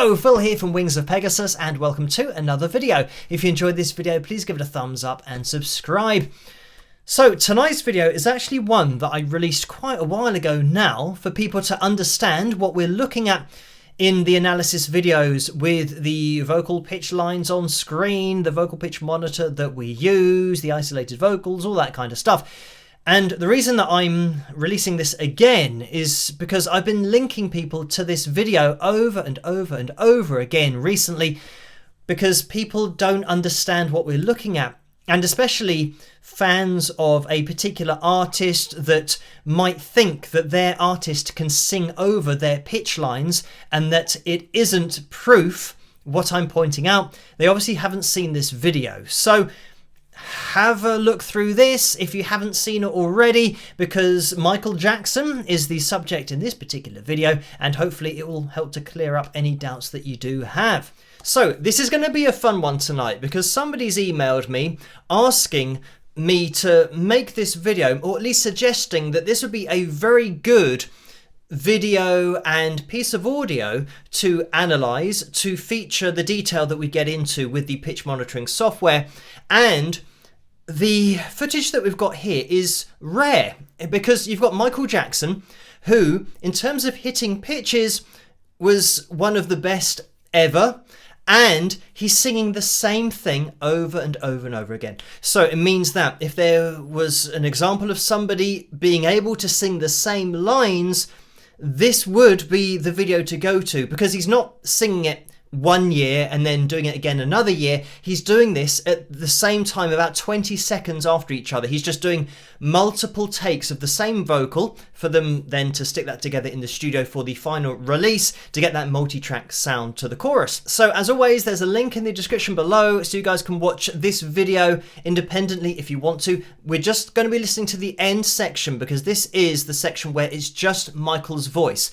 Hello, Phil here from Wings of Pegasus and welcome to another video. If you enjoyed this video, please give it a thumbs up and subscribe. So tonight's video is actually one that I released quite a while ago now for people to understand what we're looking at in the analysis videos with the vocal pitch lines on screen, the vocal pitch monitor that we use, the isolated vocals, all that kind of stuff. And the reason that I'm releasing this again is because I've been linking people to this video over and over and over again recently because people don't understand what we're looking at. And especially fans of a particular artist that might think that their artist can sing over their pitch lines and that it isn't proof what I'm pointing out. They obviously haven't seen this video. So have a look through this if you haven't seen it already, because Michael Jackson is the subject in this particular video and hopefully it will help to clear up any doubts that you do have. So this is going to be a fun one tonight because somebody's emailed me asking me to make this video, or at least suggesting that this would be a very good video and piece of audio to analyze, to feature the detail that we get into with the pitch monitoring software. And the footage that we've got here is rare because you've got Michael Jackson, who in terms of hitting pitches was one of the best ever, and he's singing the same thing over and over and over again. So it means that if there was an example of somebody being able to sing the same lines, this would be the video to go to, because he's not singing it 1 year and then doing it again another year. He's doing this at the same time, about 20 seconds after each other. He's just doing multiple takes of the same vocal for them then to stick that together in the studio for the final release to get that multi-track sound to the chorus. So as always, there's a link in the description below so you guys can watch this video independently if you want to. We're just going to be listening to the end section because this is the section where it's just Michael's voice.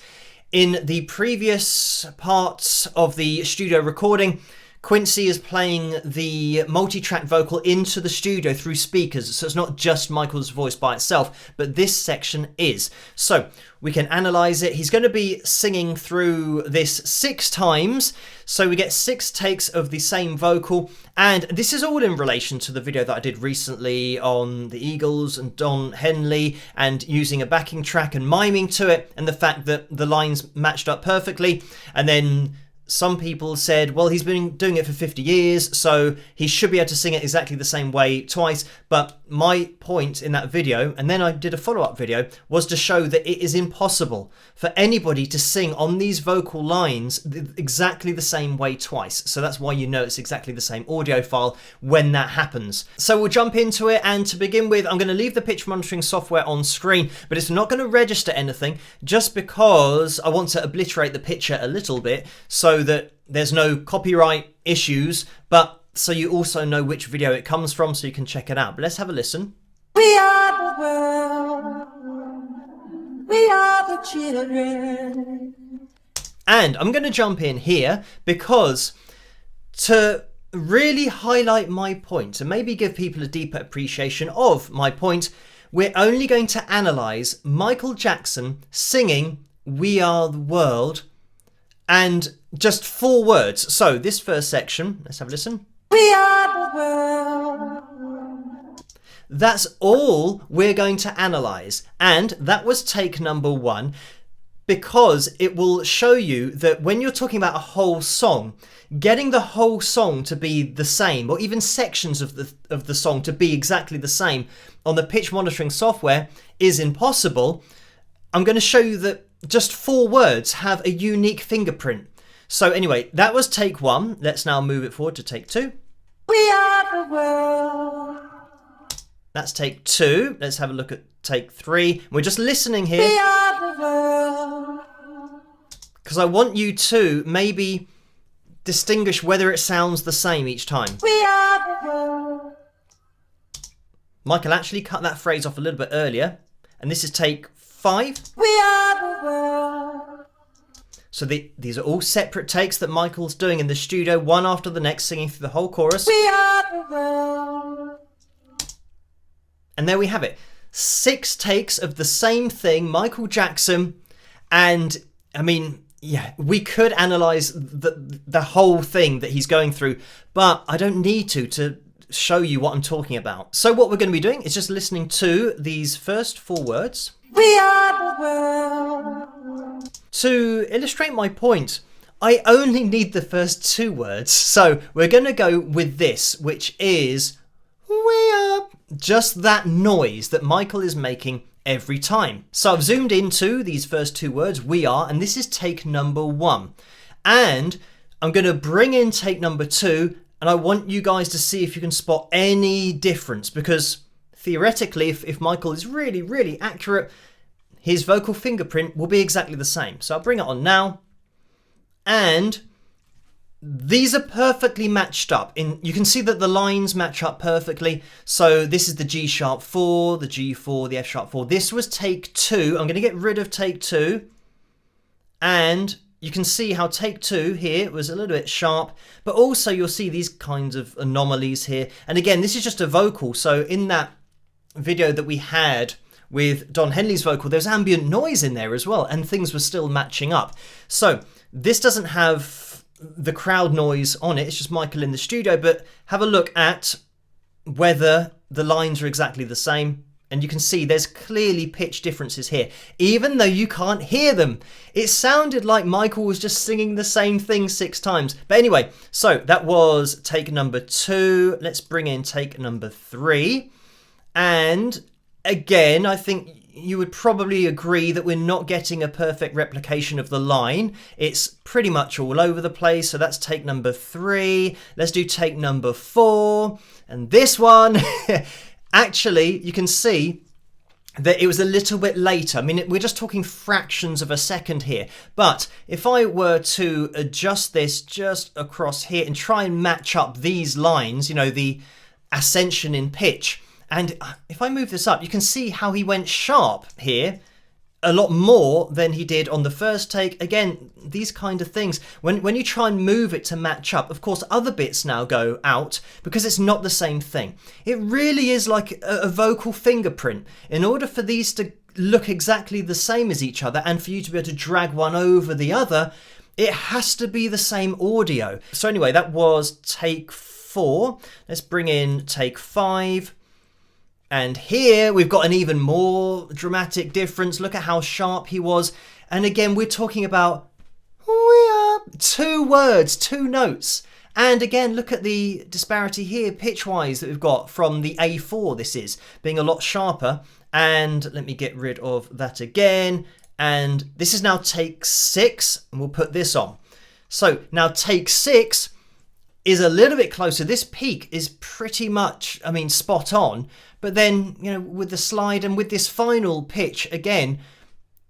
In the previous parts of the studio recording, Quincy is playing the multi-track vocal into the studio through speakers, so it's not just Michael's voice by itself, but this section is. So we can analyze it. He's going to be singing through this 6 times, so we get 6 takes of the same vocal, and this is all in relation to the video that I did recently on the Eagles and Don Henley, and using a backing track and miming to it, and the fact that the lines matched up perfectly. And then some people said, well, he's been doing it for 50 years, so he should be able to sing it exactly the same way twice. But my point in that video, and then I did a follow-up video, was to show that it is impossible for anybody to sing on these vocal lines exactly the same way twice. So that's why you know it's exactly the same audio file when that happens. So we'll jump into it, and to begin with, I'm going to leave the pitch monitoring software on screen, but it's not going to register anything just because I want to obliterate the picture a little bit so that there's no copyright issues, but so you also know which video it comes from so you can check it out. But let's have a listen. We are the world. We are the children. And I'm going to jump in here because to really highlight my point and maybe give people a deeper appreciation of my point, we're only going to analyze Michael Jackson singing "We Are the World" and just 4 words. So this first section, let's have a listen. We are the world. That's all we're going to analyze. And that was take number 1, because it will show you that when you're talking about a whole song, getting the whole song to be the same, or even sections of the song to be exactly the same on the pitch monitoring software is impossible. I'm going to show you that just 4 words have a unique fingerprint. So anyway, that was take 1. Let's now move it forward to take 2. We are the world. That's take 2. Let's have a look at take 3. We're just listening here. We are the world. Because I want you to maybe distinguish whether it sounds the same each time. We are the world. Michael actually cut that phrase off a little bit earlier. And this is take 5. We are the world. So these are all separate takes that Michael's doing in the studio, one after the next, singing through the whole chorus. We are the world. And there we have it. 6 takes of the same thing, Michael Jackson. And I mean, yeah, we could analyze the whole thing that he's going through, but I don't need to show you what I'm talking about. So what we're going to be doing is just listening to these first 4 words. We are the world. To illustrate my point, I only need the first 2 words. So we're going to go with this, which is we are. Just that noise that Michael is making every time. So I've zoomed into these first 2 words, we are, and this is take number 1. And I'm going to bring in take number 2, and I want you guys to see if you can spot any difference, because theoretically, if Michael is really, really accurate, his vocal fingerprint will be exactly the same. So I'll bring it on now, and these are perfectly matched up. You can see that the lines match up perfectly. So this is the G sharp 4, the G4, the F sharp 4. This was take 2. I'm going to get rid of take 2. And you can see how take 2 here was a little bit sharp. But also you'll see these kinds of anomalies here. And again, this is just a vocal. So in that video that we had with Don Henley's vocal, there's ambient noise in there as well. And things were still matching up. So this doesn't have the crowd noise on it, it's just Michael in the studio, but have a look at whether the lines are exactly the same, and you can see there's clearly pitch differences here, even though you can't hear them. It sounded like Michael was just singing the same thing 6 times. But anyway, so that was take number 2. Let's bring in take number 3. And again, I think you would probably agree that we're not getting a perfect replication of the line. It's pretty much all over the place. So that's take number 3. Let's do take number 4. And this one, actually, you can see that it was a little bit later. I mean, we're just talking fractions of a second here. But if I were to adjust this just across here and try and match up these lines, you know, the ascension in pitch, and if I move this up, you can see how he went sharp here a lot more than he did on the first take. Again, these kind of things, when you try and move it to match up, of course, other bits now go out because it's not the same thing. It really is like a vocal fingerprint. In order for these to look exactly the same as each other and for you to be able to drag one over the other, it has to be the same audio. So anyway, that was take 4. Let's bring in take 5. And here we've got an even more dramatic difference. Look at how sharp he was. And again, we're talking about 2 words, 2 notes. And again, look at the disparity here, pitch-wise, that we've got from the A4, this is, being a lot sharper. And let me get rid of that again. And this is now take 6, and we'll put this on. So now take 6 is a little bit closer. This peak is pretty much, I mean, spot on. But then, you know, with the slide and with this final pitch, again,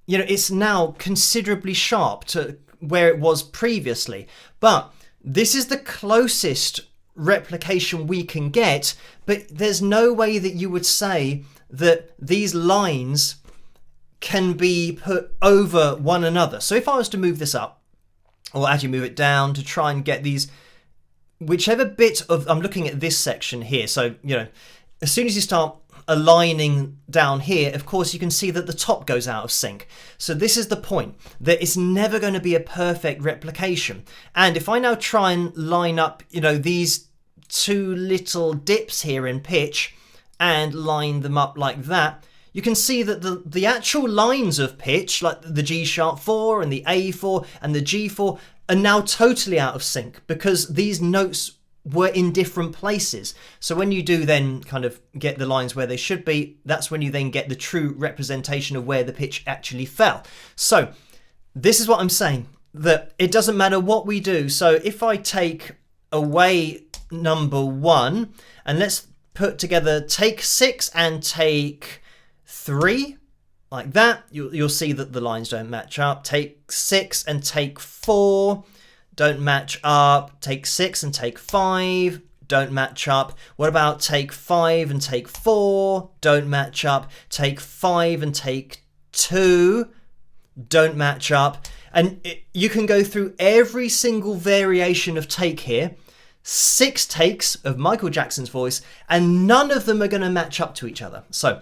you know, it's now considerably sharp to where it was previously. But this is the closest replication we can get. But there's no way that you would say that these lines can be put over one another. So if I was to move this up, or actually move it down to try and get these, whichever bit of, I'm looking at this section here. So, you know, as soon as you start aligning down here, of course, you can see that the top goes out of sync. So this is the point, that it's never going to be a perfect replication. And if I now try and line up, you know, these 2 little dips here in pitch and line them up like that, you can see that the actual lines of pitch, like the G sharp 4 and the A4 and the G4, are now totally out of sync because these notes were in different places. So when you do then kind of get the lines where they should be, that's when you then get the true representation of where the pitch actually fell. So this is what I'm saying, that it doesn't matter what we do. So if I take away number 1 and let's put together take 6 and take 3 like that, you'll see that the lines don't match up. Take 6 and take 4 don't match up. Take 6 and take 5 don't match up. What about take 5 and take 4 don't match up. Take 5 and take 2 don't match up. And you can go through every single variation of take here, 6 takes of Michael Jackson's voice, and none of them are going to match up to each other. So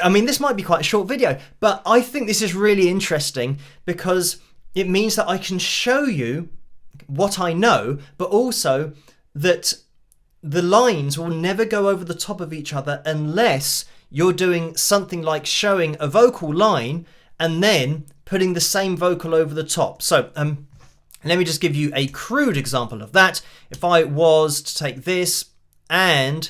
I mean, this might be quite a short video, but I think this is really interesting because it means that I can show you what I know, but also that the lines will never go over the top of each other unless you're doing something like showing a vocal line and then putting the same vocal over the top. So let me just give you a crude example of that. If I was to take this, and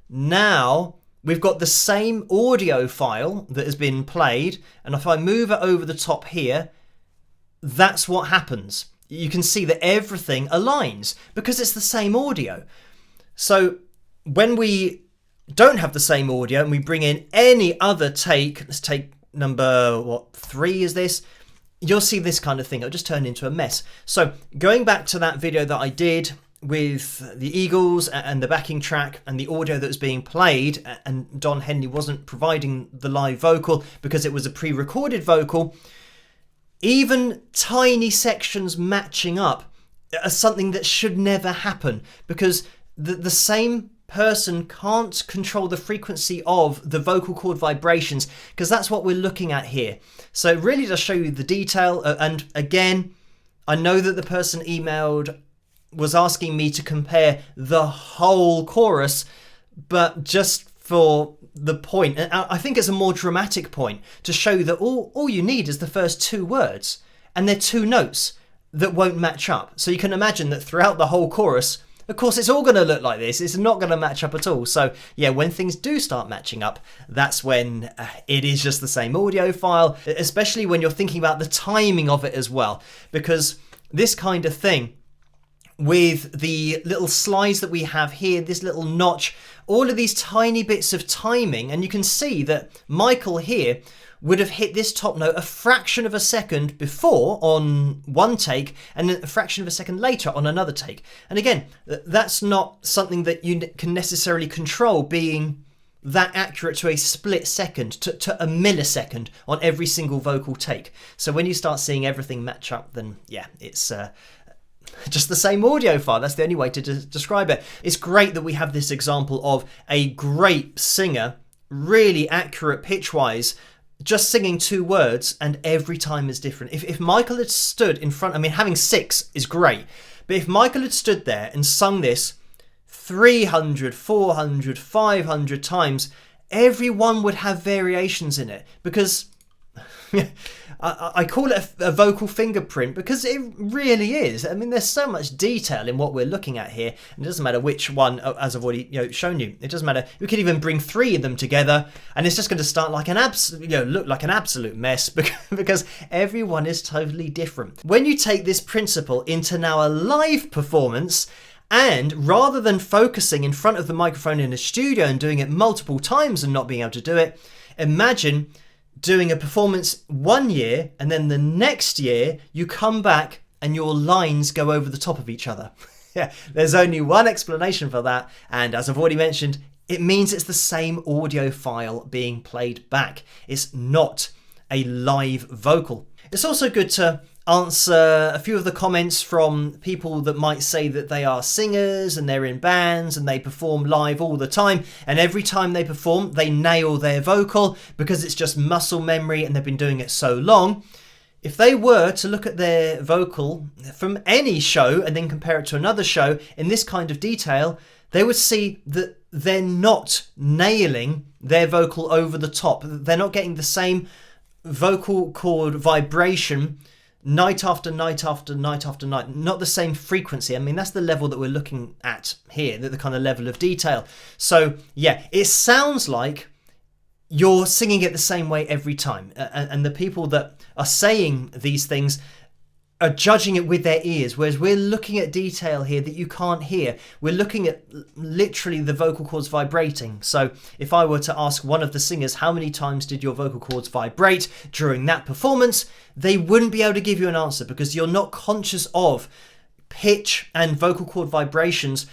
now we've got the same audio file that has been played, and if I move it over the top here, that's what happens. You can see that everything aligns because it's the same audio. So when we don't have the same audio and we bring in any other take, let's take number 3 is this, you'll see this kind of thing. It'll just turn into a mess. So going back to that video that I did with the Eagles and the backing track and the audio that was being played, and Don Henley wasn't providing the live vocal because it was a pre-recorded vocal, even tiny sections matching up are something that should never happen, because the same person can't control the frequency of the vocal cord vibrations, because that's what we're looking at here. So it really does show you the detail. And again, I know that the person emailed was asking me to compare the whole chorus, but just for the point, and I think it's a more dramatic point to show you that all you need is the first 2 words, and they're 2 notes that won't match up. So you can imagine that throughout the whole chorus, of course, it's all going to look like this. It's not going to match up at all. So yeah, when things do start matching up, that's when it is just the same audio file, especially when you're thinking about the timing of it as well. Because this kind of thing, with the little slides that we have here, this little notch, all of these tiny bits of timing, and you can see that Michael here would have hit this top note a fraction of a second before on one take, and then a fraction of a second later on another take. And again, that's not something that you can necessarily control, being that accurate to a split second, to a millisecond on every single vocal take. So when you start seeing everything match up, then yeah, it's just the same audio file. That's the only way to describe it. It's great that we have this example of a great singer, really accurate pitch-wise, just singing 2 words, and every time is different. If Michael had stood in front, I mean, having 6 is great, but if Michael had stood there and sung this 300, 400, 500 times, everyone would have variations in it, because I call it a vocal fingerprint, because it really is. I mean, there's so much detail in what we're looking at here, and it doesn't matter which one, as I've already shown you. It doesn't matter. We could even bring 3 of them together, and it's just going to start like an look like an absolute mess, because everyone is totally different. When you take this principle into now a live performance, and rather than focusing in front of the microphone in a studio and doing it multiple times and not being able to do it, imagine doing a performance 1 year, and then the next year you come back and your lines go over the top of each other. Yeah, there's only one explanation for that, and as I've already mentioned, it means it's the same audio file being played back. It's not a live vocal. It's also good to answer a few of the comments from people that might say that they are singers and they're in bands and they perform live all the time, and every time they perform they nail their vocal because it's just muscle memory and they've been doing it so long. If they were to look at their vocal from any show and then compare it to another show in this kind of detail, they would see that they're not nailing their vocal over the top. They're not getting the same vocal cord vibration night after night after night after night, not the same frequency. I mean, that's the level that we're looking at here, the kind of level of detail. So yeah, it sounds like you're singing it the same way every time, and the people that are saying these things are judging it with their ears, whereas we're looking at detail here that you can't hear. We're looking at literally the vocal cords vibrating. So if I were to ask one of the singers, how many times did your vocal cords vibrate during that performance, they wouldn't be able to give you an answer, because you're not conscious of pitch and vocal cord vibrations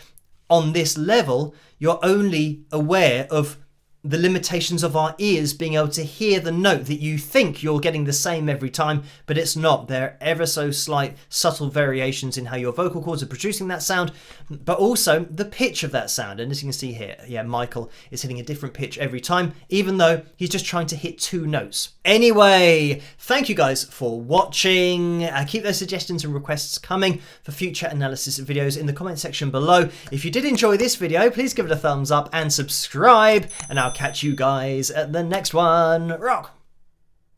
on this level. You're only aware of the limitations of our ears being able to hear the note that you think you're getting the same every time, but it's not. There are ever so slight, subtle variations in how your vocal cords are producing that sound, but also the pitch of that sound. And as you can see here, yeah, Michael is hitting a different pitch every time, even though he's just trying to hit 2 notes. Anyway, thank you guys for watching. Keep those suggestions and requests coming for future analysis videos in the comment section below. If you did enjoy this video, please give it a thumbs up and subscribe, and I'll catch you guys at the next one. Rock!